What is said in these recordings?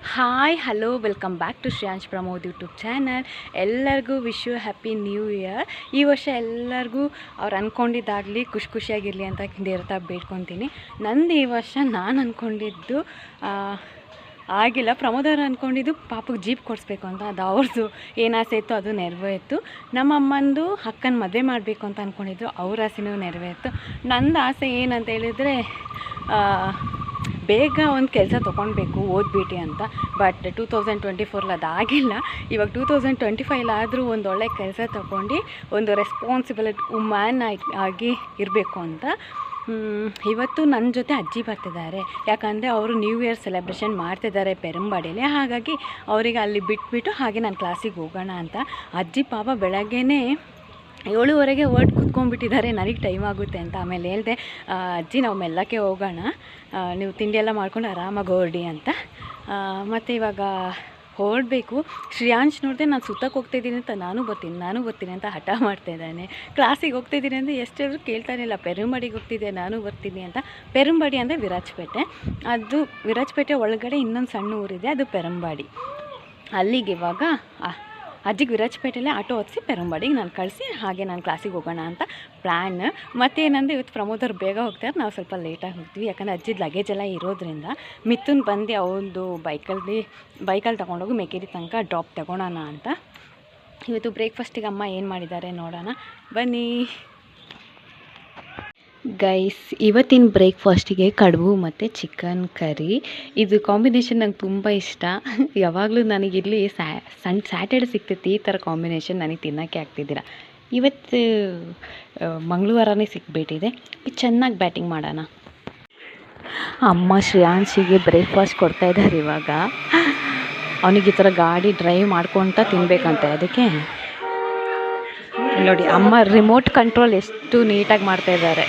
Hi hello welcome back to Shreyansh Pramod YouTube channel. ಎಲ್ಲರಿಗೂ wish you happy new year. ಈ ವರ್ಷ ಎಲ್ಲರಿಗೂ ಅವ್ರು ಅಂದ್ಕೊಂಡಿದ್ದಾಗಲಿ ಖುಷಿಯಾಗಿರಲಿ ಅಂತ ದೇವ್ರ ಬೇಡ್ಕೊತೀನಿ. ನಂದು ಈ ವರ್ಷ ನಾನು ಅಂದ್ಕೊಂಡಿದ್ದು ಆಗಿಲ್ಲ. ಪ್ರಮೋದ್ ಅವ್ರು ಅಂದ್ಕೊಂಡಿದ್ದು ಪಾಪಗೆ ಜೀಪ್ ಕೊಡಿಸ್ಬೇಕು ಅಂತ. ಅದು ಅವ್ರದ್ದು ಏನು ಆಸೆ ಇತ್ತು ಅದು ನೆರವೇರಿತು. ನಮ್ಮ ಅಮ್ಮಂದು ಅಕ್ಕನ ಮದುವೆ ಮಾಡಬೇಕು ಅಂತ ಅಂದ್ಕೊಂಡಿದ್ರು, ಅವ್ರ ಆಸೆನೂ ನೆರವೇರಿತು. ನಂದು ಆಸೆ ಏನಂತ ಹೇಳಿದರೆ ಬೇಗ ಒಂದು ಕೆಲಸ ತೊಗೊಳ್ಬೇಕು ಓದ್ಬಿಟ್ಟು ಅಂತ. ಬಟ್ 2024 ಅದಾಗಿಲ್ಲ. ಇವಾಗ 2025 ಆದರೂ ಒಂದು ಒಳ್ಳೆ ಕೆಲಸ ತೊಗೊಂಡು ಒಂದು ರೆಸ್ಪಾನ್ಸಿಬಲ್ ವುಮನ್ ಆಗಿ ಇರಬೇಕು ಅಂತ. ಇವತ್ತು ನನ್ನ ಜೊತೆ ಅಜ್ಜಿ ಬರ್ತಿದ್ದಾರೆ. ಯಾಕಂದರೆ ಅವರು ನ್ಯೂ ಇಯರ್ ಸೆಲೆಬ್ರೇಷನ್ ಮಾಡ್ತಿದ್ದಾರೆ ಪೆರಂಬಾಡಿಯಲ್ಲಿ. ಹಾಗಾಗಿ ಅವರಿಗೆ ಅಲ್ಲಿ ಬಿಟ್ಬಿಟ್ಟು ಹಾಗೆ ನಾನು ಕ್ಲಾಸಿಗೆ ಹೋಗೋಣ ಅಂತ. ಅಜ್ಜಿ ಪಾಪ ಬೆಳಗ್ಗೆನೇ 7:30 ಹೊರಟು ಕೂತ್ಕೊಂಡ್ಬಿಟ್ಟಿದ್ದಾರೆ, ನನಗೆ ಟೈಮ್ ಆಗುತ್ತೆ ಅಂತ. ಆಮೇಲೆ ಹೇಳಿದೆ, ಅಜ್ಜಿ ನಾವು ಮೆಲ್ಲಕ್ಕೆ ಹೋಗೋಣ, ನೀವು ತಿಂಡಿ ಎಲ್ಲ ಮಾಡ್ಕೊಂಡು ಆರಾಮಾಗಿ ಹೊರಡಿ ಅಂತ. ಮತ್ತು ಇವಾಗ ಹೊರಡಬೇಕು. ಶ್ರೇಯಾಂಶ್ ನೋಡಿದೆ ನಾನು ಸುತ್ತಕ್ಕೆ ಹೋಗ್ತಾಯಿದ್ದೀನಿ ಅಂತ, ನಾನು ಬರ್ತೀನಿ ಅಂತ ಹಠ ಮಾಡ್ತಾಯಿದ್ದಾನೆ. ಕ್ಲಾಸಿಗೆ ಹೋಗ್ತಾಯಿದ್ದೀನಿ ಅಂದರೆ ಎಷ್ಟಾದರೂ ಕೇಳ್ತಾನೆ ಇಲ್ಲ. ಪೆರಂಬಾಡಿಗೆ ಹೋಗ್ತಿದ್ದೆ, ನಾನು ಬರ್ತೀನಿ ಅಂತ. ಪೆರಂಬಾಡಿ ಅಂದರೆ ವಿರಾಜಪೇಟೆ. ಅದು ವಿರಾಜಪೇಟೆ ಒಳಗಡೆ ಇನ್ನೊಂದು ಸಣ್ಣ ಊರಿದೆ, ಅದು ಪೆರಂಬಾಡಿ. ಅಲ್ಲಿಗೆ ಇವಾಗ ಅಜ್ಜಿಗೆ ವಿರಾಜಪೇಟೆಯಲ್ಲೇ ಆಟೋ ಹೊತ್ತಿಸಿ ಪೆರಂಬಾಡಿಗೆ ನಾನು ಕಳಿಸಿ ಹಾಗೆ ನಾನು ಕ್ಲಾಸಿಗೆ ಹೋಗೋಣ ಅಂತ ಪ್ಲ್ಯಾನ್. ಮತ್ತೇನಂದರೆ ಇವತ್ತು ಪ್ರಮೋದ್ ಅವ್ರು ಬೇಗ ಹೋಗ್ತಾರೆ, ನಾವು ಸ್ವಲ್ಪ ಲೇಟಾಗಿ ಹೋಗ್ತೀವಿ. ಯಾಕಂದರೆ ಅಜ್ಜಿದ ಲಗೇಜ್ ಎಲ್ಲ ಇರೋದ್ರಿಂದ ಮಿಥುನ್ ಬಂದು ಅವನದು ಬೈಕಲ್ಲಿ ತೊಗೊಂಡೋಗಿ ಮೇಕೇರಿ ತನಕ ಡ್ರಾಪ್ ತಗೊಳೋಣ ಅಂತ. ಇವತ್ತು ಬ್ರೇಕ್ಫಾಸ್ಟಿಗೆ ಅಮ್ಮ ಏನು ಮಾಡಿದ್ದಾರೆ ನೋಡೋಣ ಬನ್ನಿ ಗೈಸ್. ಇವತ್ತಿನ ಬ್ರೇಕ್ಫಾಸ್ಟಿಗೆ ಕಡುಬು ಮತ್ತು ಚಿಕನ್ ಕರಿ. ಇದು ಕಾಂಬಿನೇಷನ್ ನಂಗೆ ತುಂಬ ಇಷ್ಟ. ಯಾವಾಗಲೂ ನನಗಿಲ್ಲಿ ಸ್ಯಾಟರ್ಡೆ ಸಿಗ್ತೈತಿ ಈ ಥರ ಕಾಂಬಿನೇಷನ್ ನನಗೆ ತಿನ್ನೋಕ್ಕೆ ಆಗ್ತಿದ್ದೀರ. ಇವತ್ತು ಮಂಗಳವಾರನೇ ಸಿಕ್ಬಿಟ್ಟಿದೆ, ಚೆನ್ನಾಗಿ ಬ್ಯಾಟಿಂಗ್ ಮಾಡೋಣ. ಅಮ್ಮ ಶ್ರೇಯಾಂಶಿಗೆ ಬ್ರೇಕ್ಫಾಸ್ಟ್ ಕೊಡ್ತಾಯಿದ್ದಾರೆ. ಇವಾಗ ಅವನಿಗೆ ಈ ಥರ ಗಾಡಿ ಡ್ರೈವ್ ಮಾಡ್ಕೊತ ತಿನ್ನಬೇಕಂತೆ. ಅದಕ್ಕೆ ನೋಡಿ ಅಮ್ಮ ರಿಮೋಟ್ ಕಂಟ್ರೋಲ್ ಎಷ್ಟು ನೀಟಾಗಿ ಮಾಡ್ತಾಯಿದ್ದಾರೆ.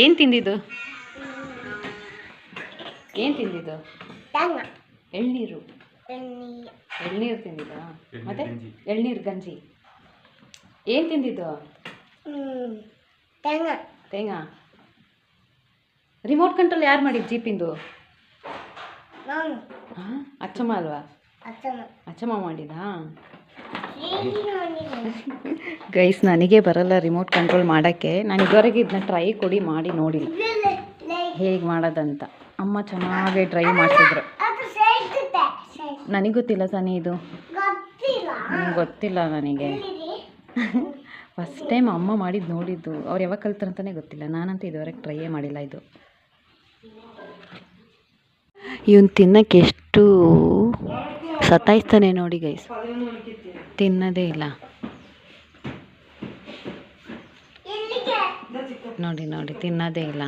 ಏನು ತಿಂದಿದ್ದು ಎಳ್ನೀರು ತಿಂದಿದ್ದ. ಮತ್ತೆ ಎಳ್ನೀರು ಗಂಜಿ. ಏನು ತಿಂದಿದ್ದು? ತೇಂಗಾ. ರಿಮೋಟ್ ಕಂಟ್ರೋಲ್ ಯಾರು ಮಾಡಿದ್ದು ಜೀಪಿಂದು? ಅಚ್ಚಮ್ಮ ಅಲ್ವಾ? ಅಚ್ಚಮ್ಮ ಮಾಡಿದಾ? ಗೈಸ್, ನನಗೆ ಬರಲ್ಲ ರಿಮೋಟ್ ಕಂಟ್ರೋಲ್ ಮಾಡೋಕ್ಕೆ. ನಾನು ಇದುವರೆಗೆ ಇದನ್ನ ಟ್ರೈ ಮಾಡಿ ನೋಡಿಲ್ಲ ಹೇಗೆ ಮಾಡೋದಂತ. ಅಮ್ಮ ಚೆನ್ನಾಗಿ ಡ್ರೈವ್ ಮಾಡ್ತಿದ್ರು. ನನಗೆ ಗೊತ್ತಿಲ್ಲ ಸನಿ, ಇದು ಗೊತ್ತಿಲ್ಲ ನನಗೆ. ಫಸ್ಟ್ ಟೈಮ್ ಅಮ್ಮ ಮಾಡಿದ್ದು ನೋಡಿದ್ದು. ಅವ್ರು ಯಾವಾಗ ಕಲ್ತಾರಂತಲೇ ಗೊತ್ತಿಲ್ಲ. ನಾನಂತೂ ಇದುವರೆಗೆ ಟ್ರೈಯೇ ಮಾಡಿಲ್ಲ ಇದು. ಇವನು ತಿನ್ನೋಕ್ಕೆ ಎಷ್ಟು ಸತಾಯಿಸ್ತಾನೆ ನೋಡಿ ಗೈಸ್, ತಿನ್ನೋದೇ ಇಲ್ಲ. ನೋಡಿ ತಿನ್ನೋದೇ ಇಲ್ಲ.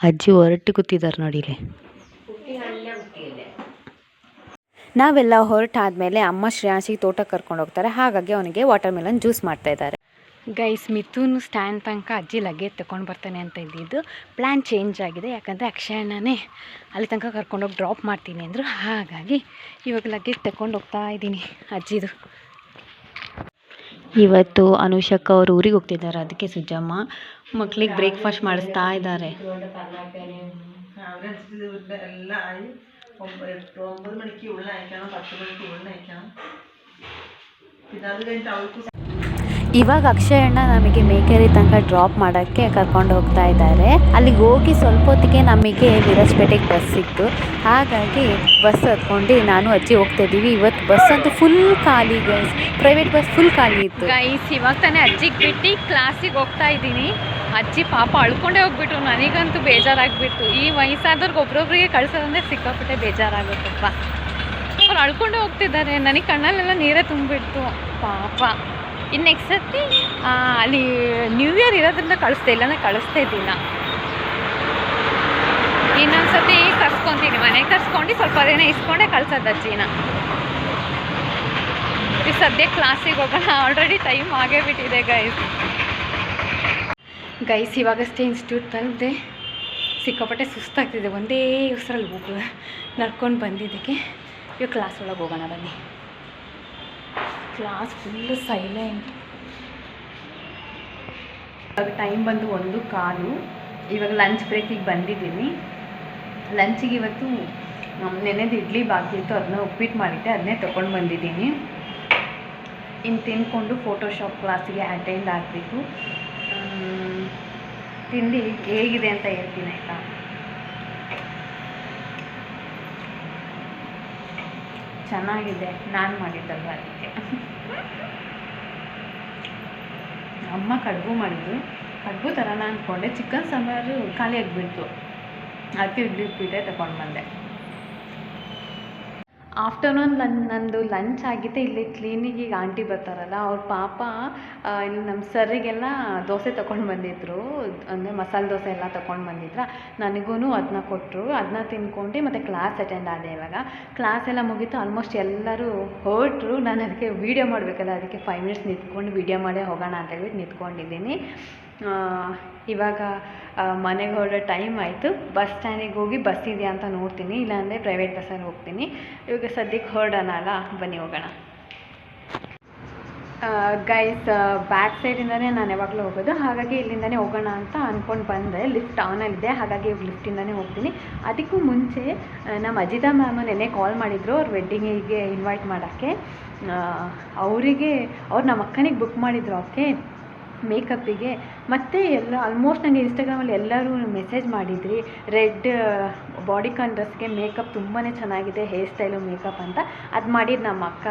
ಅಜ್ಜಿ ಹೊರಟು ಕೂತಿದ್ದಾರೆ ನೋಡಿಲಿ. ನಾವೆಲ್ಲ ಹೊರಟಾದ್ಮೇಲೆ ಅಮ್ಮ ಶ್ರೇಯಾಂಶಿಗೆ ತೋಟಕ್ಕೆ ಕರ್ಕೊಂಡು ಹೋಗ್ತಾರೆ. ಹಾಗಾಗಿ ಅವನಿಗೆ ವಾಟರ್ ಮೆಲನ್ ಜ್ಯೂಸ್ ಮಾಡ್ತಾಯಿದ್ದಾರೆ. ಗೈಸ್, ಮಿಥುನ್ ಸ್ಟ್ಯಾಂಡ್ ತನಕ ಅಜ್ಜಿ ಲಗೇಜ್ ತಗೊಂಡು ಬರ್ತಾನೆ ಅಂತ ಇದ್ದಿದ್ದು ಪ್ಲ್ಯಾನ್ ಚೇಂಜ್ ಆಗಿದೆ. ಯಾಕಂದರೆ ಅಕ್ಷಯಣ್ಣನೇ ಅಲ್ಲಿ ತನಕ ಕರ್ಕೊಂಡೋಗಿ ಡ್ರಾಪ್ ಮಾಡ್ತೀನಿ ಅಂದರು. ಹಾಗಾಗಿ ಇವಾಗ ಲಗೇಜ್ ತಗೊಂಡು ಹೋಗ್ತಾ ಇದ್ದೀನಿ ಅಜ್ಜಿದು. ಇವತ್ತು ಅನುಷಕ್ಕ ಅವರು ಊರಿಗೆ ಹೋಗ್ತಿದ್ದಾರೆ. ಅದಕ್ಕೆ ಸುಜ್ಜಮ್ಮ ಮಕ್ಳಿಗೆ ಬ್ರೇಕ್ಫಾಸ್ಟ್ ಮಾಡಿಸ್ತಾ ಇದ್ದಾರೆ. ಇವಾಗ ಅಕ್ಷಯಣ್ಣ ನಮಗೆ ಮೇಕೇರಿ ತನಕ ಡ್ರಾಪ್ ಮಾಡೋಕ್ಕೆ ಕರ್ಕೊಂಡು ಹೋಗ್ತಾ ಇದ್ದಾರೆ. ಅಲ್ಲಿಗೆ ಹೋಗಿ ಸ್ವಲ್ಪ ಹೊತ್ತಿಗೆ ನಮಗೆ ವಿರಾಜಪೇಟೆಗೆ ಬಸ್ ಸಿಕ್ತು. ಹಾಗಾಗಿ ಬಸ್ ಹತ್ಕೊಂಡು ನಾನು ಅಜ್ಜಿ ಹೋಗ್ತಾ ಇದ್ದೀವಿ. ಇವತ್ತು ಬಸ್ ಅಂತೂ ಫುಲ್ ಖಾಲಿ ಗೈಸ್, ಪ್ರೈವೇಟ್ ಬಸ್ ಫುಲ್ ಖಾಲಿ ಇತ್ತು ಗೈಸ್. ಇವಾಗ ತಾನೇ ಅಜ್ಜಿಗೆ ಬಿಟ್ಟು ಕ್ಲಾಸಿಗೆ ಹೋಗ್ತಾ ಇದ್ದೀನಿ. ಅಜ್ಜಿ ಪಾಪ ಅಳ್ಕೊಂಡೇ ಹೋಗ್ಬಿಟ್ರು. ನನಗಂತೂ ಬೇಜಾರಾಗ್ಬಿಟ್ಟು. ಈ ವಯಸ್ಸಾದವ್ರಿಗೆ ಒಬ್ರೊಬ್ರಿಗೆ ಕಳ್ಸೋದಂದರೆ ಸಿಕ್ಕಾಪಟ್ಟೆ ಬೇಜಾರಾಗುತ್ತಪ್ಪ. ಅವ್ರು ಅಳ್ಕೊಂಡೇ ಹೋಗ್ತಿದ್ದಾರೆ. ನನಗೆ ಕಣ್ಣಲ್ಲೆಲ್ಲ ನೀರೇ ತುಂಬಿಡ್ತು ಪಾಪ. ಇನ್ನು ನೆಕ್ಸ್ಟ್ ಸರ್ತಿ ಅಲ್ಲಿ ನ್ಯೂ ಇಯರ್ ಇರೋದ್ರಿಂದ ಕಳಿಸ್ತಾ ಇಲ್ಲ, ನಾನು ಕಳಿಸ್ತಾ ಇದ್ದಿಲ್ಲ. ಇನ್ನೊಂದು ಸರ್ತಿ ಕರ್ಸ್ಕೊತೀನಿ, ಮನೆಗೆ ಕರ್ಸ್ಕೊಂಡು ಸ್ವಲ್ಪ ದಿನ ಇಸ್ಕೊಂಡೆ ಕಳ್ಸೋದು ಅಜ್ಜಿನ. ಈ ಸದ್ಯಕ್ಕೆ ಕ್ಲಾಸಿಗೆ ಹೋಗೋಣ, ಆಲ್ರೆಡಿ ಟೈಮ್ ಆಗೇ ಬಿಟ್ಟಿದೆ ಗೈಸ್ ಇವಾಗಷ್ಟೇ ಇನ್ಸ್ಟಿಟ್ಯೂಟ್ ತಲುಪಿದೆ. ಸಿಕ್ಕಾಪಟ್ಟೆ ಸುಸ್ತಾಗ್ತಿದೆ, ಒಂದೇ ಉಸಿರಲ್ಲಿ ಹೋಗೋದು ನಡ್ಕೊಂಡು ಬಂದಿದ್ದಕ್ಕೆ. ಇವಾಗ ಕ್ಲಾಸ್ ಒಳಗೆ ಹೋಗೋಣ ಬನ್ನಿ. Class full silent. ಇವಾಗ ಟೈಮ್ ಬಂದು 1:15. ಇವಾಗ ಲಂಚ್ ಬ್ರೇಕಿಗೆ ಬಂದಿದ್ದೀನಿ. ಲಂಚಿಗೆ ಇವತ್ತು ನೆನೆದು ಇಡ್ಲಿ ಬಾಕಿ ಇತ್ತು, ಅದನ್ನ ಉಪ್ಪಿಟ್ಟು ಮಾಡಿದ್ದೆ, ಅದನ್ನೇ ತೊಗೊಂಡು ಬಂದಿದ್ದೀನಿ. ಇನ್ನು ತಿಂದ್ಕೊಂಡು ಫೋಟೋಶಾಪ್ ಕ್ಲಾಸಿಗೆ ಅಟೆಂಡ್ ಆಗಬೇಕು. ತಿಂಡಿ ಹೇಗಿದೆ ಅಂತ ಹೇಳ್ತೀನಿ ಆಯಿತಾ. ಚೆನ್ನಾಗಿದೆ, ನಾನು ಮಾಡಿದ್ದಲ್ವ ಅದಕ್ಕೆ. ಅಮ್ಮ ಕಡುಬು ಮಾಡಿದ್ದು, ಕಡುಬು ಥರನ ಅಂದ್ಕೊಂಡೆ. ಚಿಕನ್ ಸಾಂಬಾರು ಖಾಲಿ ಆಗಿಬಿಡ್ತು, ಅದಕ್ಕೆ ಇಡ್ಲಿ ಉಪ್ಪಿಟ್ಟೆ ತಗೊಂಡು ಬಂದೆ. ಆಫ್ಟರ್ನೂನ್ ನಂದು ಲಂಚ್ ಆಗಿದ್ದೆ. ಇಲ್ಲಿ ಕ್ಲೀನಿಗೆ ಆಂಟಿ ಬರ್ತಾರಲ್ಲ, ಅವ್ರ ಪಾಪ ಇಲ್ಲಿ ನಮ್ಮ ಸರ್ರಿಗೆಲ್ಲ ದೋಸೆ ತೊಗೊಂಡು ಬಂದಿದ್ರು, ಅಂದರೆ ಮಸಾಲೆ ದೋಸೆ ಎಲ್ಲ ತೊಗೊಂಡು ಬಂದಿದ್ರ. ನನಗೂ ಅದನ್ನ ಕೊಟ್ಟರು, ಅದನ್ನ ತಿನ್ಕೊಂಡು ಮತ್ತು ಕ್ಲಾಸ್ ಅಟೆಂಡ್ ಆದೆ. ಇವಾಗ ಕ್ಲಾಸ್ ಎಲ್ಲ ಮುಗೀತು, ಆಲ್ಮೋಸ್ಟ್ ಎಲ್ಲರೂ ಹೊರಟ್ರು. ನಾನು ಅದಕ್ಕೆ ವೀಡಿಯೋ ಮಾಡಬೇಕಲ್ಲ, ಅದಕ್ಕೆ 5 ಮಿನಿಟ್ಸ್ ನಿಂತ್ಕೊಂಡು ವೀಡಿಯೋ ಮಾಡೇ ಹೋಗೋಣ ಅಂತ ಹೇಳ್ಬಿಟ್ಟು ನಿಂತ್ಕೊಂಡಿದ್ದೀನಿ. ಇವಾಗ ಮನೆಗೆ ಹೊರಡೋ ಟೈಮ್ ಆಯಿತು. ಬಸ್ ಸ್ಟ್ಯಾಂಡಿಗೆ ಹೋಗಿ ಬಸ್ ಇದೆಯಾ ಅಂತ ನೋಡ್ತೀನಿ, ಇಲ್ಲಾಂದರೆ ಪ್ರೈವೇಟ್ ಬಸ್ಸಲ್ಲಿ ಹೋಗ್ತೀನಿ. ಇವಾಗ ಸದ್ಯಕ್ಕೆ ಹೊರಡೋಣ ಅಲ್ಲ, ಬನ್ನಿ ಹೋಗೋಣ. ಗೈಸ್ ಬ್ಯಾಕ್ ಸೈಡಿಂದನೇ ನಾನು ಯಾವಾಗಲೂ ಹೋಗೋದು, ಹಾಗಾಗಿ ಇಲ್ಲಿಂದನೇ ಹೋಗೋಣ ಅಂತ ಅಂದ್ಕೊಂಡು ಬಂದೆ. ಲಿಫ್ಟ್ ಆನಲ್ಲಿದೆ, ಹಾಗಾಗಿ ಇವಾಗ ಲಿಫ್ಟಿಂದನೇ ಹೋಗ್ತೀನಿ. ಅದಕ್ಕೂ ಮುಂಚೆ ನಮ್ಮ ಅಜಿತಾ ಮ್ಯಾಮು ನೆನ್ನೆ ಕಾಲ್ ಮಾಡಿದರು, ಅವ್ರ ವೆಡ್ಡಿಂಗಿಗೆ ಇನ್ವೈಟ್ ಮಾಡೋಕ್ಕೆ. ಅವ್ರು ನಮ್ಮ ಅಕ್ಕನಿಗೆ ಬುಕ್ ಮಾಡಿದರು ಓಕೆ ಮೇಕಪ್ಪಿಗೆ. ಮತ್ತು ಎಲ್ಲ ಆಲ್ಮೋಸ್ಟ್ ನನಗೆ ಇನ್ಸ್ಟಾಗ್ರಾಮಲ್ಲಿ ಎಲ್ಲರೂ ಮೆಸೇಜ್ ಮಾಡಿದ್ರಿ, ರೆಡ್ ಬಾಡಿಕಾನ್ ಡ್ರೆಸ್ಗೆ ಮೇಕಪ್ ತುಂಬಾ ಚೆನ್ನಾಗಿದೆ, ಹೇರ್ ಸ್ಟೈಲು ಮೇಕಪ್ ಅಂತ. ಅದು ಮಾಡಿದ್ದು ನಮ್ಮ ಅಕ್ಕ,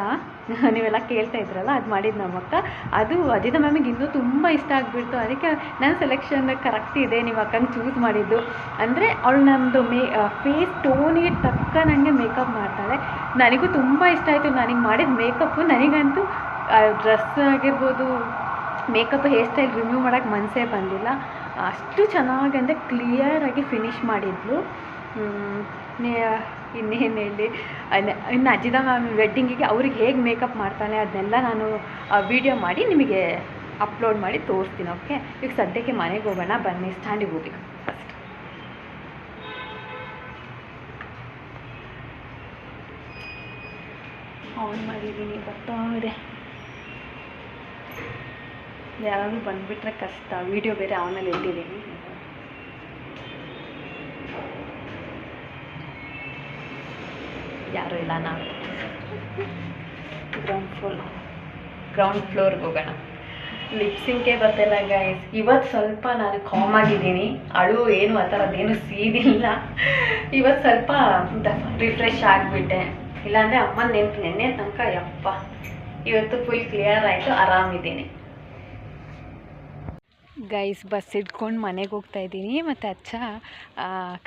ನೀವೆಲ್ಲ ಕೇಳ್ತಾ ಇದ್ರಲ್ಲ, ಅದು ಮಾಡಿದ್ದು ನಮ್ಮ ಅಕ್ಕ. ಅದು ಅಜಿತಾ ಮ್ಯಾಮಿಗೆ ಇನ್ನೂ ತುಂಬ ಇಷ್ಟ ಆಗಿಬಿಡ್ತು. ಅದಕ್ಕೆ ನನ್ನ ಸೆಲೆಕ್ಷನ್ ಕರೆಕ್ಟ್ ಇದೆ, ನೀವು ಅಕ್ಕಂಗೆ ಚೂಸ್ ಮಾಡಿದ್ದು. ಅಂದರೆ ಅವಳು ನಮ್ಮದು ಫೇಸ್ ಟೋನಿಗೆ ತಕ್ಕ ನನಗೆ ಮೇಕಪ್ ಮಾಡ್ತಾಳೆ. ನನಗೂ ತುಂಬ ಇಷ್ಟ ಆಯಿತು ನನಗೆ ಮಾಡಿದ ಮೇಕಪ್ಪು. ನನಗಂತೂ ಡ್ರೆಸ್ ಆಗಿರ್ಬೋದು, ಮೇಕಪ್, ಹೇರ್ ಸ್ಟೈಲ್ ರಿಮೂವ್ ಮಾಡೋಕ್ಕೆ ಮನಸ್ಸೇ ಬಂದಿಲ್ಲ. ಅಷ್ಟು ಚೆನ್ನಾಗಿ ಅಂದರೆ ಕ್ಲಿಯರಾಗಿ ಫಿನಿಷ್ ಮಾಡಿದ್ಲು. ಇನ್ನೇನು ಹೇಳಿ, ಇನ್ನು ಅಜಿತಾ ಮ್ಯಾಮ್ ವೆಡ್ಡಿಂಗಿಗೆ ಅವ್ರಿಗೆ ಹೇಗೆ ಮೇಕಪ್ ಮಾಡ್ತಾಳೆ ಅದನ್ನೆಲ್ಲ ನಾನು ವೀಡಿಯೋ ಮಾಡಿ ನಿಮಗೆ ಅಪ್ಲೋಡ್ ಮಾಡಿ ತೋರಿಸ್ತೀನಿ ಓಕೆ. ಈಗ ಸದ್ಯಕ್ಕೆ ಮನೆಗೆ ಹೋಗೋಣ ಬನ್ನಿ, ಸ್ಟ್ಯಾಂಡಿಗೆ ಹೋಗ್ಬೇಕು ಫಸ್ಟ್. ಆನ್ ಮಾಡಿದ್ದೀನಿ, ಬರ್ತಾ ಇದೆ. ಯಾರಾದರೂ ಬಂದುಬಿಟ್ರೆ ಕಷ್ಟ, ವೀಡಿಯೋ ಬೇರೆ ಆನಲ್ಲಿ ಇಟ್ಟಿದ್ದೀನಿ. ಯಾರೂ ಇಲ್ಲ, ನಾವು ಗ್ರೌಂಡ್ ಫ್ಲೋರ್ಗೆ ಹೋಗೋಣ. ಲಿಪ್ಸಿಂಕೇ ಬರ್ತಿಲ್ಲ ಗೈಸ್. ಇವತ್ತು ಸ್ವಲ್ಪ ನಾನು ಕಾಮ್ ಆಗಿದ್ದೀನಿ, ಅಳು ಏನು ಆ ಥರದ್ದೇನು ಸೀದಿಲ್ಲ. ಇವತ್ತು ಸ್ವಲ್ಪ ರಿಫ್ರೆಶ್ ಆಗಿಬಿಟ್ಟೆ, ಇಲ್ಲಾಂದರೆ ಅಮ್ಮನ ನೆನಪು ನೆನ್ನೆ ತನಕ ಯಪ್ಪ. ಇವತ್ತು ಫುಲ್ ಕ್ಲಿಯರ್ ಆಯಿತು, ಆರಾಮಿದ್ದೀನಿ ಗೈಸ್. ಬಸ್ ಹಿಡ್ಕೊಂಡು ಮನೆಗೆ ಹೋಗ್ತಾ ಇದ್ದೀನಿ. ಮತ್ತು ಅಚ್ಚ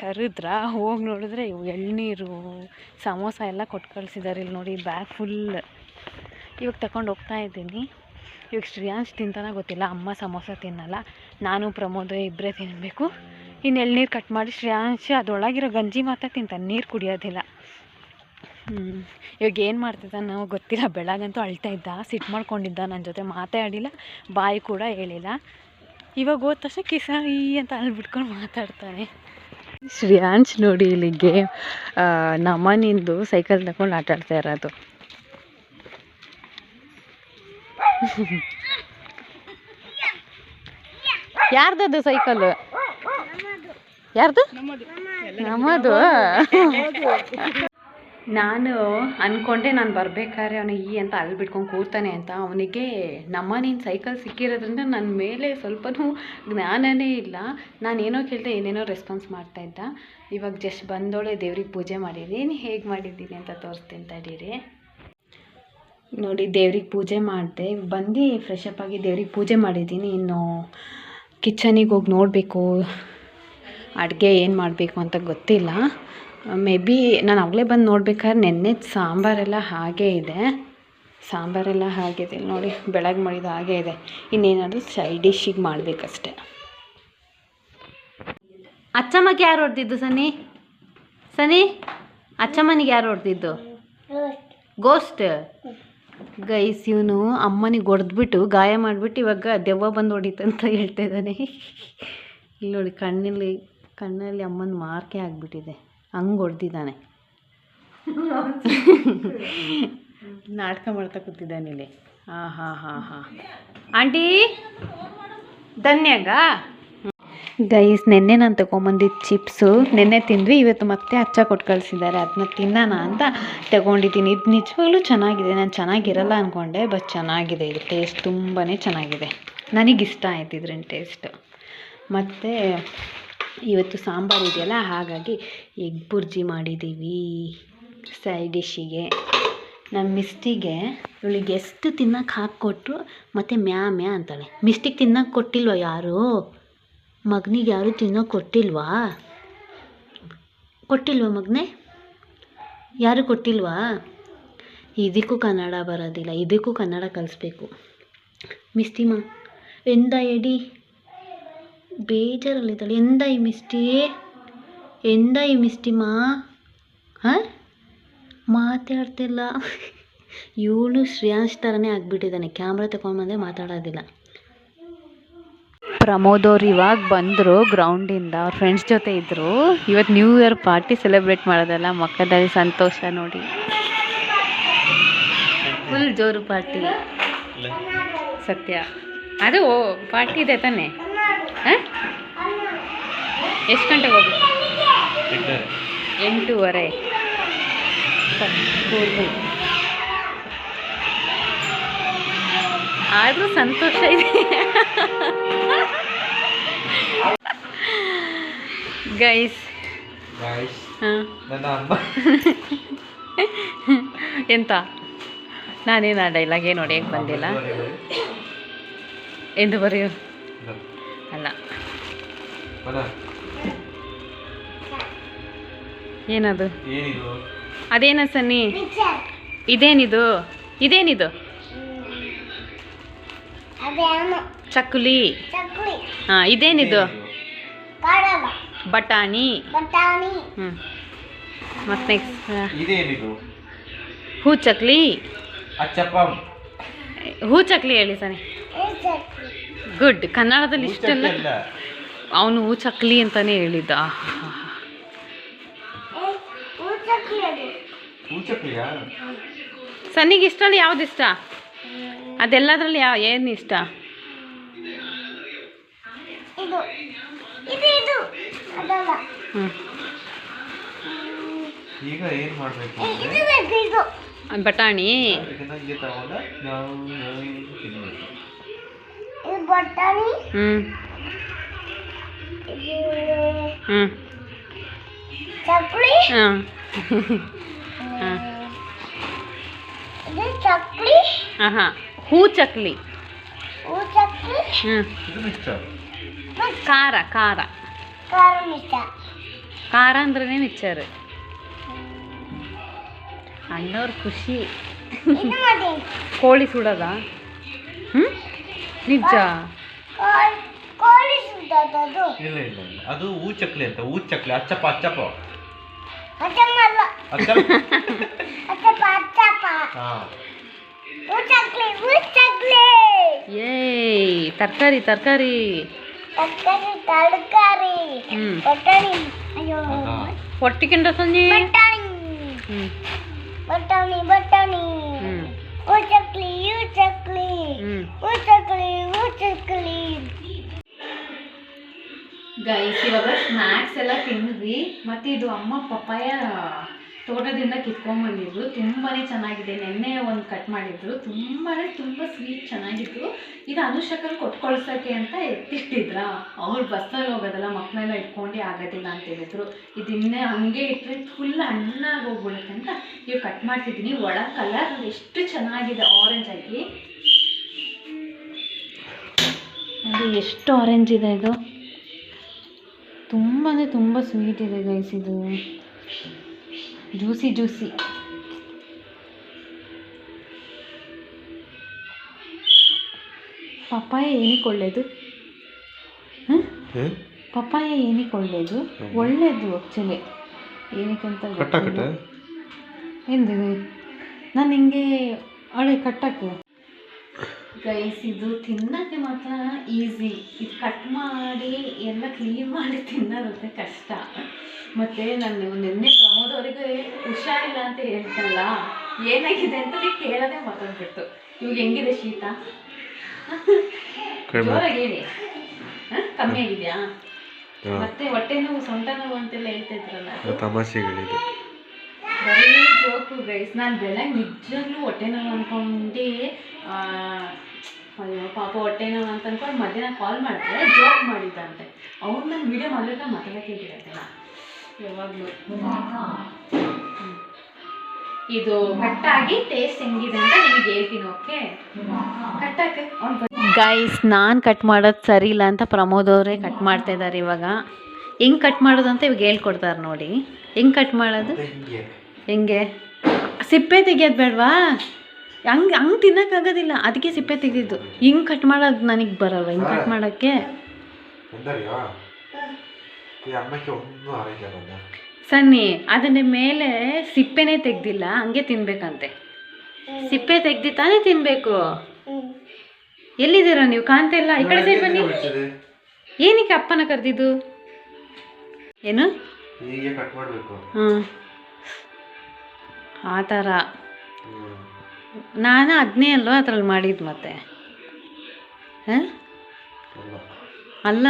ಕರೆದ್ರ, ಹೋಗಿ ನೋಡಿದ್ರೆ ಎಳ್ನೀರು ಸಮೋಸ ಎಲ್ಲ ಕೊಟ್ಟು ಕಳಿಸಿದ್ದಾರೆ. ಇಲ್ಲಿ ನೋಡಿ ಬ್ಯಾಗ್ ಫುಲ್. ಇವಾಗ ತಗೊಂಡು ಹೋಗ್ತಾ ಇದ್ದೀನಿ. ಇವಾಗ ಶ್ರೇಯಾಂಶ್ ತಿಂತಾನ ಗೊತ್ತಿಲ್ಲ, ಅಮ್ಮ ಸಮೋಸ ತಿನ್ನಲ್ಲ, ನಾನು ಪ್ರಮೋದ ಇಬ್ಬರೇ ತಿನ್ನಬೇಕು. ಇನ್ನು ಎಳ್ನೀರು ಕಟ್ ಮಾಡಿ ಶ್ರೇಯಾಂಶ್ ಅದರೊಳಗಿರೋ ಗಂಜಿ ಮಾತ್ರ ತಿಂತಾನೆ, ನೀರು ಕುಡಿಯೋದಿಲ್ಲ. ಇವಾಗ ಏನು ಮಾಡ್ತಿದ್ದ ನಾವು ಗೊತ್ತಿಲ್ಲ. ಬೆಳಗಂತೂ ಅಳ್ತಾ ಇದ್ದ, ಸಿಟ್ಟು ಮಾಡ್ಕೊಂಡಿದ್ದ, ನನ್ನ ಜೊತೆ ಮಾತೇ ಆಡಿಲ್ಲ, ಬಾಯಿ ಕೂಡ ಹೇಳಿಲ್ಲ. ಇವಾಗ ಹೋದ ತಕ್ಷಣ ಕಿಸಾಯಿ ಅಂತ ಅಲ್ಲಿ ಬಿಟ್ಕೊಂಡು ಮಾತಾಡ್ತಾನೆ. ಶ್ರೇಯಾಂಶ್ ನೋಡಿ ಇಲ್ಲಿಗೆ ನಮ್ಮನಿಂದು ಸೈಕಲ್ ತಗೊಂಡು ಆಟ ಆಡ್ತಾ ಇರೋದು. ಯಾರ್ದದು ಸೈಕಲ್? ಯಾರ್ದು? ನಮ್ಮದು. ನಾನು ಅಂದ್ಕೊಂಡೆ ನಾನು ಬರಬೇಕಾದ್ರೆ ಅವನು ಅಂತ ಅಲ್ಲಿ ಬಿಟ್ಕೊಂಡು ಕೂರ್ತಾನೆ ಅಂತ. ಅವನಿಗೆ ನಮ್ಮ ನೀನು ಸೈಕಲ್ ಸಿಕ್ಕಿರೋದ್ರಿಂದ ನನ್ನ ಮೇಲೆ ಸ್ವಲ್ಪನೂ ಜ್ಞಾನವೇ ಇಲ್ಲ. ನಾನೇನೋ ಕೇಳಿದೆ ಏನೇನೋ ರೆಸ್ಪಾನ್ಸ್ ಮಾಡ್ತಾಯಿದ್ದ. ಇವಾಗ ಜಸ್ಟ್ ಬಂದೋಳೆ ದೇವ್ರಿಗೆ ಪೂಜೆ ಮಾಡಿದ್ದೀನಿ. ಹೇಗೆ ಮಾಡಿದ್ದೀನಿ ಅಂತ ತೋರಿಸ್ತೀನಿ ತಡೀರಿ. ನೋಡಿ ದೇವ್ರಿಗೆ ಪೂಜೆ ಮಾಡಿದೆ, ಬಂದು ಫ್ರೆಶ್ ಅಪ್ ಆಗಿ ದೇವ್ರಿಗೆ ಪೂಜೆ ಮಾಡಿದ್ದೀನಿ. ಇನ್ನು ಕಿಚನಿಗೆ ಹೋಗಿ ನೋಡಬೇಕು, ಅಡುಗೆ ಏನು ಮಾಡಬೇಕು ಅಂತ ಗೊತ್ತಿಲ್ಲ. ಮೇ ಬಿ ನಾನು ಆಗಲೇ ಬಂದು ನೋಡ್ಬೇಕಾದ್ರೆ ನೆನ್ನೆ ಸಾಂಬಾರೆಲ್ಲ ಹಾಗೇ ಇದೆ. ನೋಡಿ, ಬೆಳಗ್ಗೆ ಮಾಡಿದ್ದು ಹಾಗೇ ಇದೆ. ಇನ್ನೇನಾದರೂ ಸೈಡ್ ಡಿಶ್ಶಿಗೆ ಮಾಡಬೇಕಷ್ಟೆ. ಅಚ್ಚಮ್ಮಗೆ ಯಾರು ಹೊಡೆದಿದ್ದು ಸನಿ? ಅಚ್ಚಮ್ಮನಿಗೆ ಯಾರು ಹೊಡೆದಿದ್ದು? ಗೋಸ್ಟ್. ಗೈಸ್ ಇವನು ಅಮ್ಮನಿಗೆ ಹೊಡೆದ್ಬಿಟ್ಟು ಗಾಯ ಮಾಡಿಬಿಟ್ಟು ಇವಾಗ ದೆವ್ವ ಬಂದು ಹೊಡಿತಂತ ಹೇಳ್ತಾ ಇದ್ದಾನೆ. ಇಲ್ಲಿ ನೋಡಿ ಕಣ್ಣಲ್ಲಿ ಅಮ್ಮನ ಮಾರ್ಕೆ ಆಗಿಬಿಟ್ಟಿದೆ, ಹಂಗೆ ಹೊಡೆದಿದ್ದಾನೆ. ನಾಟಕ ಮಾಡ್ತಾ ಕೂತಿದ್ದಾನೆ ಇಲ್ಲಿ. ಹಾಂ ಆಂಟಿ ಧನ್ಯಾಗ ಗೈಸ್ ನೆನ್ನೆ ನಾನು ತೊಗೊಂಬಂದಿದ್ದು ಚಿಪ್ಸು ನೆನ್ನೆ ತಿಂದ್ವಿ, ಇವತ್ತು ಮತ್ತೆ ಅಚ್ಚ ಕೊಟ್ಟು ಕಳಿಸಿದ್ದಾರೆ, ಅದನ್ನ ತಿನ್ನೋಣ ಅಂತ ತಗೊಂಡಿದ್ದೀನಿ. ಇದು ನಿಜವಾಗ್ಲೂ ಚೆನ್ನಾಗಿದೆ, ನಾನು ಚೆನ್ನಾಗಿರಲ್ಲ ಅಂದ್ಕೊಂಡೆ, ಬಟ್ ಚೆನ್ನಾಗಿದೆ, ಇದು ಟೇಸ್ಟ್ ತುಂಬಾ ಚೆನ್ನಾಗಿದೆ, ನನಗಿಷ್ಟ ಆಯ್ತು ಇದ್ರಿನ ಟೇಸ್ಟ್. ಮತ್ತು ಇವತ್ತು ಸಾಂಬಾರು ಇದೆಯಲ್ಲ, ಹಾಗಾಗಿ ಎಗ್ ಬುರ್ಜಿ ಮಾಡಿದ್ದೀವಿ ಸೈಡ್ ಡಿಶ್ಶಿಗೆ. ನಮ್ಮ ಮಿಸ್ಟಿಗೆ ಇವಳಿಗೆ ಎಷ್ಟು ತಿನ್ನೋಕೆ ಹಾಕ್ಕೊಟ್ರು ಮತ್ತು ಮ್ಯಾ ಅಂತಾಳೆ. ಮಿಸ್ಟಿಗೆ ತಿನ್ನೋಕೆ ಕೊಟ್ಟಿಲ್ವ ಯಾರು? ಮಗನಿಗೆ ಯಾರು ತಿನ್ನೋಕೆ ಕೊಟ್ಟಿಲ್ವಾ ಮಗನೇ? ಯಾರು ಕೊಟ್ಟಿಲ್ವಾ? ಇದಕ್ಕೂ ಕನ್ನಡ ಬರೋದಿಲ್ಲ, ಇದಕ್ಕೂ ಕನ್ನಡ ಕಲಿಸ್ಬೇಕು. ಮಿಸ್ಟಿಮಾ ಎಂದಾಯಡಿ ಬೇಜಾರಲ್ಲಿದ್ದಾಳೆ. ಎಂದಾಯಿ ಮಿಸ್ಟಿಮಾ ಹಾಂ ಮಾತಾಡ್ತಿಲ್ಲ. ಇವಳು ಶ್ರೇಯಾಂಶ್ ಥರನೇ ಆಗಿಬಿಟ್ಟಿದ್ದಾನೆ, ಕ್ಯಾಮ್ರಾ ತಗೊಂಡ್ಬಂದರೆ ಮಾತಾಡೋದಿಲ್ಲ. ಪ್ರಮೋದ್ ಅವ್ರು ಇವಾಗ ಬಂದರು ಗ್ರೌಂಡಿಂದ, ಅವ್ರ ಫ್ರೆಂಡ್ಸ್ ಜೊತೆ ಇದ್ದರು. ಇವತ್ತು ನ್ಯೂ ಇಯರ್ ಪಾರ್ಟಿ ಸೆಲೆಬ್ರೇಟ್ ಮಾಡೋದಲ್ಲ, ಮಕ್ಕದಲ್ಲಿ ಸಂತೋಷ ನೋಡಿ, ಫುಲ್ ಜೋರು ಪಾರ್ಟಿ. ಸತ್ಯ ಅದು ಪಾರ್ಟಿ ಇದೆ ತಾನೆ? ಹಾಂ ಎಷ್ಟು ಗಂಟೆಗೆ ಹೋಗ್ಬೇಕು? 8:30. ಆದರೂ ಸಂತೋಷ ಇದೆ ಗೈಸ್. ಎಂತ ನಾನೇನು ಆ ಡೈಲಾಗ್ ಏನು ಹೊಡೆಯಕ್ಕೆ ಬಂದಿಲ್ಲ ಎಂದು ಬರೆಯೋ ಅಲ್ಲ. ಏನದು? ಅದೇನ ಸನ್ನಿ? ಇದೇನಿದು? ಚಕ್ಕುಲಿ. ಹಾಂ ಇದೇನಿದು? ಬಟಾಣಿ. ಹ್ಞೂ ಮತ್ತು ನೆಕ್ಸ್ಟ್ ಹೂ ಚಕ್ಲಿ. ಹೂ ಚಕ್ಲಿ ಹೇಳಿ ಸನಿ. ಗುಡ್, ಕನ್ನಡದಲ್ಲಿ ಇಷ್ಟೆಲ್ಲ ಅವನು ಹೂ ಚಕ್ಲಿ ಅಂತಲೇ ಹೇಳಿದ್ದ. ಸನ್ನಿಗೆ ಇಷ್ಟಲ್ಲಿ ಯಾವ್ದು ಇಷ್ಟ? ಅದೆಲ್ಲದ್ರಲ್ಲಿ ಏನು ಇಷ್ಟ? ಈಗ ಏನು ಮಾಡಬೇಕು? ಬಟಾಣಿ. ಹೂ ಚಕ್ಲಿ. ಖಾರ ಅಂದ್ರೇ ಮಿಕ್ಚರ್. ಅಣ್ಣವ್ರ ಖುಷಿ. ಕೋಳಿ ಸುಡೋದ? ನಿಜ? ಇಲ್ಲ ಅದು ಹೂ ಚಕ್ಲಿ ಅಂತ. ಹೂ ಚಕ್ಲಿ ಅಚ್ಚಪ್ಪ. ಏಯ್ ತರಕಾರಿ. ಹೊಟ್ಟಿಗೆಂಡ ಸಂಜೆ ಬಟಾಣಿ. ಗೈಸ್ ಇವಾಗ ಸ್ನ್ಯಾಕ್ಸ್ ಎಲ್ಲ ತಿಂದ್ವಿ. ಮತ್ತು ಇದು ಅಮ್ಮ ಪಪ್ಪಾಯ ತೋಟದಿಂದ ಕಿತ್ಕೊಂಡ್ಬಂದಿದ್ರು, ತುಂಬಾ ಚೆನ್ನಾಗಿದೆ. ನೆನ್ನೆ ಒಂದು ಕಟ್ ಮಾಡಿದ್ರು, ತುಂಬ ಸ್ವೀಟ್ ಚೆನ್ನಾಗಿತ್ತು. ಇದು ಅನುಷಕರು ಕೊಟ್ಕೊಳ್ಸೋಕ್ಕೆ ಅಂತ ಎತ್ತಿಟ್ಟಿದ್ರ. ಅವ್ರು ಬಸ್ಸಲ್ಲಿ ಹೋಗೋದಲ್ಲ, ಮಕ್ಕಳೆಲ್ಲ ಇಟ್ಕೊಂಡು ಆಗೋದಿಲ್ಲ ಅಂತ ಹೇಳಿದ್ರು. ಇದು ಇನ್ನೇ ಹಂಗೆ ಇಟ್ಟರೆ ಫುಲ್ ಹಣ್ಣಾಗಿ ಹೋಗ್ಬಿಡುತ್ತೆ ಅಂತ ಇವು ಕಟ್ ಮಾಡ್ತಿದ್ದೀನಿ. ಒಳ ಕಲರ್ ಎಷ್ಟು ಚೆನ್ನಾಗಿದೆ, ಆರೆಂಜ್ ಆಗಿ. ಅದು ಎಷ್ಟು ಆರೆಂಜ್ ಇದೆ, ಇದು ತುಂಬ ಸ್ವೀಟ್ ಇದೆ ಗೈಸ್. ಇದು ಜ್ಯೂಸಿ. ಪಪ್ಪಾಯ ಏನಕ್ಕೆ ಒಳ್ಳೇದು? ಪಪ್ಪಾಯ ಏನಕ್ಕೆ ಒಳ್ಳೇದು? ಒಳ್ಳೇದು ಆ್ಯಕ್ಚುಲಿ. ಏನಕ್ಕಂತ ಎಂದಿದೆ. ನಾನು ಹಿಂಗೆ ಅವಳೆ ಕಟ್ಟಕ್ಕೆ ಗೈಸ್, ಇದು ತಿನ್ನೋಕ್ಕೆ ಮಾತ್ರ ಈಸಿ. ಇದು ಕಟ್ ಮಾಡಿ ಎಲ್ಲ ಕ್ಲೀನ್ ಮಾಡಿ ತಿನ್ನೋದಕ್ಕೆ ಕಷ್ಟ. ಮತ್ತು ನಾನು ನಿನ್ನೆ ಪ್ರಮೋದ್ ಅವರಿಗೆ ಹುಷಾರಿಲ್ಲ ಅಂತ ಹೇಳ್ತಲ್ಲ, ಏನಾಗಿದೆ ಅಂತ ಕೇಳೋದೇ ಮಾತಾಡ್ಬಿಟ್ಟು. ಇವಾಗ ಹೆಂಗಿದೆ ಶೀತ? ಜೋರಾಗಿ ಹೇಳಿ. ಕಮ್ಮಿ ಆಗಿದೆಯಾ? ಮತ್ತೆ ಹೊಟ್ಟೆ ನೋವು, ಸೊಂಟ ನೋವು ಅಂತೆಲ್ಲ ಹೇಳ್ತಾ ಇದ್ರಲ್ಲ, ತಮಾಷೆಗಳಿದೆ. ಬರೀ ಜೋಕು ಗೈಸ್. ನಾನು ಬೆಳಗ್ಗೆ ನಿಜವಾಗ್ಲೂ ಹೊಟ್ಟೆ ನೋವು ಅಂದ್ಕೊಂಡು ಅಯ್ಯೋ ಪಾಪ ಹೊಟ್ಟೆ ನೋವು ಅಂತ ಅಂದ್ಕೊಂಡು ಮಧ್ಯಾಹ್ನ ಕಾಲ್ ಮಾಡಿದ್ರೆ ಜೋಕ್ ಮಾಡಿದ್ದಂತೆ. ಅವ್ನು ನಾನು ವೀಡಿಯೋ ಮಾಡಬೇಕಾ ಮಾತಾಡೋಕ್ಕೆ ಬಿಡೋದಿಲ್ಲ ಯಾವಾಗಲೂ. ಇದು ಕಟ್ಟಾಗಿ ಟೇಸ್ಟ್ ಹೆಂಗಿದೆ ಅಂತ ನಿಮಗೆ ಹೇಳ್ತೀನಿ. ಓಕೆ, ಕಟ್ಟಾಕೆ ಗೈಸ್. ನಾನು ಕಟ್ ಮಾಡೋದು ಸರಿ ಇಲ್ಲ ಅಂತ ಪ್ರಮೋದ್ ಅವರೇ ಕಟ್ ಮಾಡ್ತಾ ಇದ್ದಾರೆ ಇವಾಗ. ಹೆಂಗೆ ಕಟ್ ಮಾಡೋದು ಅಂತ ಇವಾಗ ಹೇಳ್ಕೊಡ್ತಾರೆ ನೋಡಿ. ಹೆಂಗೆ ಕಟ್ ಮಾಡೋದು? ಹೆಂಗೆ? ಸಿಪ್ಪೆ ತೆಗಿಯೋದು ಬೇಡವಾ? ಹಂಗೆ ತಿನ್ನೋಕ್ಕಾಗೋದಿಲ್ಲ, ಅದಕ್ಕೆ ಸಿಪ್ಪೆ ತೆಗೆದಿದ್ದು. ಹಿಂಗೆ ಕಟ್ ಮಾಡೋದು ನನಗೆ ಬರಲ್ವ ಹಿಂಗೆ ಕಟ್ ಮಾಡೋಕ್ಕೆ. ಸನ್ನಿ, ಅದನ್ನ ಮೇಲೆ ಸಿಪ್ಪೆನೇ ತೆಗ್ದಿಲ್ಲ, ಹಂಗೆ ತಿನ್ಬೇಕಂತೆ. ಸಿಪ್ಪೆ ತೆಗ್ದು ತಾನೇ ತಿನ್ನಬೇಕು. ಎಲ್ಲಿದ್ದೀರಾ ನೀವು? ಕಾಣ್ತಾ ಇಲ್ಲ. ಈ ಕಡೆ ಸೈಡ್ ಬನ್ನಿ. ಏನಕ್ಕೆ ಅಪ್ಪನ ಕರೆದಿದ್ದು? ಏನು? ಹ್ಞೂ, ಆ ಥರ. ನಾನು ಅದನ್ನೇ ಅಲ್ವಾ ಅದ್ರಲ್ಲಿ ಮಾಡಿದ್ದು. ಮತ್ತೆ ಹಾಂ ಅಲ್ಲ,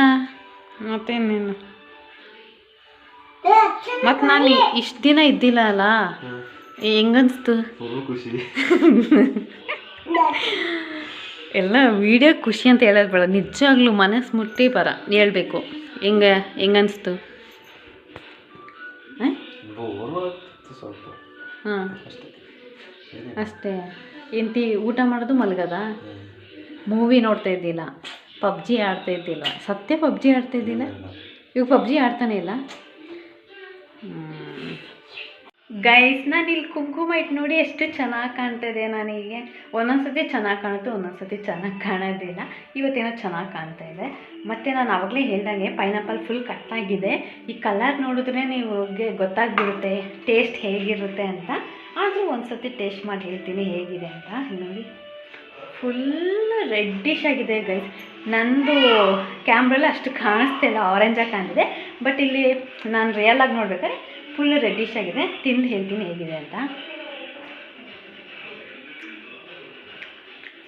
ಮತ್ತೇನೇನು? ಮತ್ತು ನಾನು ಇಷ್ಟು ದಿನ ಇದ್ದಿಲ್ಲ ಅಲ್ಲ, ಹೆಂಗನ್ಸ್ತು? ಖುಷಿ. ಎಲ್ಲ ವೀಡಿಯೋ ಖುಷಿ ಅಂತ ಹೇಳೋದು ಬೇಡ, ನಿಜವಾಗ್ಲೂ ಮನಸ್ಸು ಮುಟ್ಟಿ ಹೇಳ್ಬೇಕು. ಹೆಂಗನ್ಸ್ತು? ಹಾಂ ಅಷ್ಟೇ. ಎಂತಿ ಊಟ ಮಾಡೋದು ಮಲಗದ? ಮೂವಿ ನೋಡ್ತಾ ಇದ್ದಿಲ್ಲ, ಪಬ್ಜಿ ಆಡ್ತಾ ಇದ್ದಿಲ್ಲ. ಸತ್ಯ ಪಬ್ಜಿ ಆಡ್ತಾ ಇದ್ದಿಲ್ಲ. ಇವಾಗ ಪಬ್ಜಿ ಆಡ್ತಾನೆ ಇಲ್ಲ. ಗೈಸ್, ನಾನು ಇಲ್ಲಿ ಕುಂಕುಮ ಇಟ್ಟು ನೋಡಿ ಎಷ್ಟು ಚೆನ್ನಾಗಿ ಕಾಣ್ತಾಯಿದೆ ನನಗೆ. ಒಂದೊಂದ್ಸತಿ ಚೆನ್ನಾಗಿ ಕಾಣುತ್ತೆ, ಒಂದೊಂದ್ಸತಿ ಚೆನ್ನಾಗಿ ಕಾಣೋದಿಲ್ಲ. ಇವತ್ತೇನೋ ಚೆನ್ನಾಗಿ ಕಾಣ್ತಾ ಇದೆ. ಮತ್ತು ನಾನು ಆವಾಗಲೇ ಹೇಳ್ದಂಗೆ ಪೈನಾಪಲ್ ಫುಲ್ ಕಟ್ಟಾಗಿದೆ. ಈ ಕಲರ್ ನೋಡಿದ್ರೆ ನಿಮಗೆ ಗೊತ್ತಾಗ್ಬಿಡುತ್ತೆ ಟೇಸ್ಟ್ ಹೇಗಿರುತ್ತೆ ಅಂತ. ಆದರೂ ಒಂದ್ಸತಿ ಟೇಸ್ಟ್ ಮಾಡಿ ಹೇಳ್ತೀನಿ ಹೇಗಿದೆ ಅಂತ. ನೋಡಿ, ಫುಲ್ ರೆಡ್ಡಿಶ್ ಆಗಿದೆ ಗೈಸ್. ನಂದು ಕ್ಯಾಮ್ರಲ್ಲಿ ಅಷ್ಟು ಕಾಣಿಸ್ತಿಲ್ಲ, ಆರೆಂಜಾಗಿ ಕಾಣ್ತಿದೆ. ಬಟ್ ಇಲ್ಲಿ ನಾನು ರಿಯಲಾಗಿ ನೋಡ್ಬೇಕಾದ್ರೆ ಫುಲ್ ರೆಡ್ಡಿಶ್ ಆಗಿದೆ. ತಿಂದು ಹೇಳ್ತೀನಿ ಹೇಗಿದೆ ಅಂತ.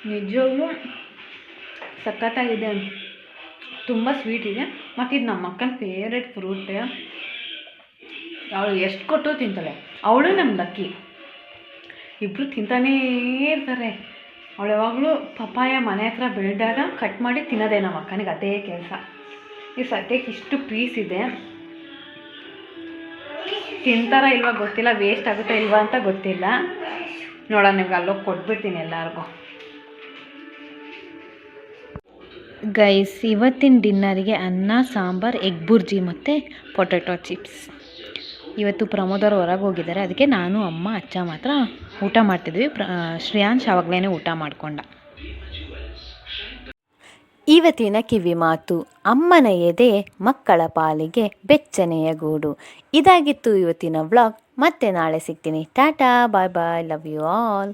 ನಿಜವಾಗ್ಲೂ ಸಖತ್ತಾಗಿದೆ, ತುಂಬ ಸ್ವೀಟ್ ಇದೆ. ಮತ್ತು ಇದು ನಮ್ಮ ಅಕ್ಕನ ಫೇವ್ರೆಟ್ ಫ್ರೂಟ್. ಅವಳು ಎಷ್ಟು ಕೊಟ್ಟು ತಿಂತಾಳೆ. ಅವಳು ನಮ್ಮ ಲಕ್ಕಿ, ಇಬ್ಬರು ತಿಂತಾನೇ ಇರ್ತಾರೆ. ಅವಳು ಯಾವಾಗಲೂ ಪಪಾಯ ಮನೆ ಹತ್ರ ಬೆಳೆದಾಗ ಕಟ್ ಮಾಡಿ ತಿನ್ನೋದೇ ನಮ್ಮ ಅಕ್ಕನಿಗೆ ಅದೇ ಕೆಲಸ. ಈ ಸದ್ಯಕ್ಕೆ ಇಷ್ಟು ಪೀಸ್ ಇದೆ. ತಿಂತಾರ ಇಲ್ವಾ ಗೊತ್ತಿಲ್ಲ, ವೇಸ್ಟ್ ಆಗುತ್ತಾ ಇಲ್ವಾ ಅಂತ ಗೊತ್ತಿಲ್ಲ. ನೋಡೋಣ, ನಿಮ್ಗೆ ಅಲ್ಲೋಗಿ ಕೊಟ್ಬಿಡ್ತೀನಿ ಎಲ್ಲರಿಗೂ. ಗೈಸ್, ಇವತ್ತಿನ ಡಿನ್ನರಿಗೆ ಅನ್ನ, ಸಾಂಬಾರು, ಎಗ್ ಬುರ್ಜಿ ಮತ್ತು ಪೊಟ್ಯಾಟೊ ಚಿಪ್ಸ್. ಇವತ್ತು ಪ್ರಮೋದವ್ರು ಹೊರಗೆ ಹೋಗಿದ್ದಾರೆ, ಅದಕ್ಕೆ ನಾನು, ಅಮ್ಮ, ಅಚ್ಚ ಮಾತ್ರ ಊಟ ಮಾಡ್ತಿದ್ವಿ. ಶ್ರೇಯಾಂಶ್ ಆವಾಗಲೇ ಊಟ ಮಾಡಿಕೊಂಡ. ಇವತ್ತಿನ ಕಿವಿ ಮಾತು: ಅಮ್ಮನ ಎದೆ ಮಕ್ಕಳ ಪಾಲಿಗೆ ಬೆಚ್ಚನೆಯ ಗೂಡು. ಇದಾಗಿತ್ತು ಇವತ್ತಿನ ವ್ಲಾಗ್. ಮತ್ತೆ ನಾಳೆ ಸಿಗ್ತೀನಿ. ಟಾಟಾ, ಬಾಯ್ ಬಾಯ್, ಲವ್ ಯು ಆಲ್.